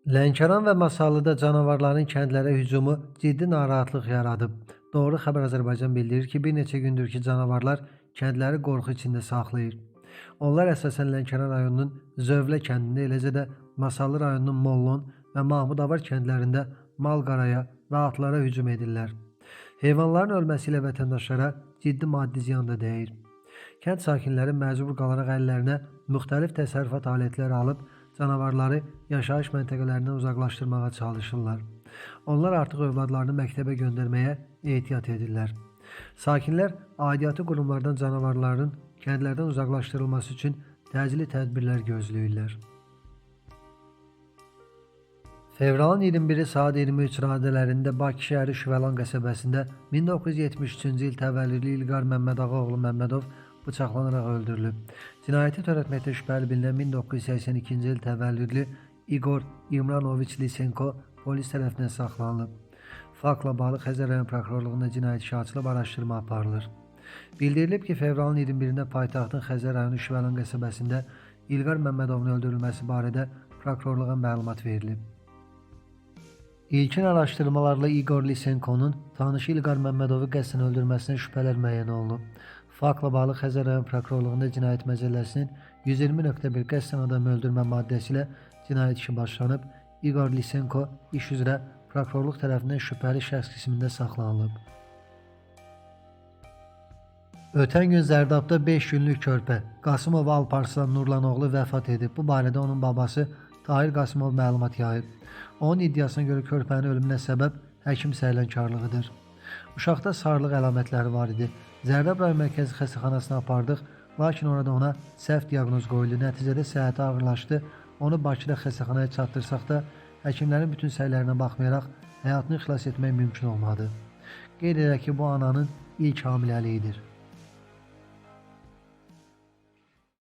Lənkəran və Masallıda canavarların kəndlərə hücumu ciddi narahatlıq yaradıb. Doğru Xəbər Azərbaycan bildirir ki, bir neçə gündür ki, canavarlar kəndləri qorxu içində saxlayır. Onlar əsasən Lənkəran rayonunun Zövlə kəndində, eləcə də Masallı rayonunun Mollon və Mahmudavar kəndlərində mal-qaraya və atlara hücum edirlər. Heyvanların ölməsi ilə vətəndaşlara ciddi maddi ziyan da dəyir. Kənd sakinləri məcbur qalaraq əllərinə müxtəlif təsərrüfat alətləri alıb canavarları yaşayış məntəqələrindən uzaqlaşdırmağa çalışırlar. Onlar artıq övladlarını məktəbə göndərməyə ehtiyat edirlər. Sakinlər aidiyyatı qurumlardan canavarların kəndlərdən uzaqlaşdırılması üçün təcili tədbirlər gözləyirlər. Fevralın 21-i saat 23 radələrində Bakı şəhəri Şüvəlan qəsəbəsində 1973-cü il təvəllüdlü İlqar Məmmədağa oğlu Məmmədov bıçaqlanaraq öldürülüb. Cinayəti törətməkdə şübhəli bilinən 1982-ci il təvəllüdlü İqor İmranoviç Lisenko polis tərəfindən saxlanılıb. Faktla bağlı Xəzər rayon prokurorluğunda cinayət işi açılıb araşdırma aparılır. Bildirilib ki, fevralın 21-də paytaxtın Xəzər rayonu Şüvəlan qəsəbəsində İlqar Məmmədovun öldürülməsi barədə prokurorluğa məlumat verilib. İlkin araşdırmalarla İqor Lisenkonun tanışı İlqar Məmmədovu qəsdən öldürməsinə şübhələr müəyyən olunub. Faktla bağlı Xəzər rayon prokurorluğunda cinayət məcəlləsinin 120.1 qəsdən adamı öldürmə maddəsi ilə cinayət işi başlanıb. İqor Lisenko iş üzrə prokurorluq tərəfindən şübhəli şəxs qismində saxlanılıb. Ötən gün Zərdabda 5 günlük körpə Qasımov Alparslan Nurlanoğlu vəfat edib. Bu barədə onun babası Tahir Qasımov məlumat yayıb. Onun iddiasına görə körpənin ölümünə səbəb həkim səhlənkarlığıdır. Uşaqda sarılıq əlamətləri var idi. Zərdab rayon mərkəzi xəstəxanasına apardıq, lakin orada ona səhv diaqnoz qoyuldu. Nəticədə səhhəti ağırlaşdı. Onu Bakıda xəstəxanaya çatdırsaq da həkimlərin bütün səylərinə baxmayaraq həyatını xilas etmək mümkün olmadı. Qeyd edək ki, bu ananın ilk hamiləliyidir.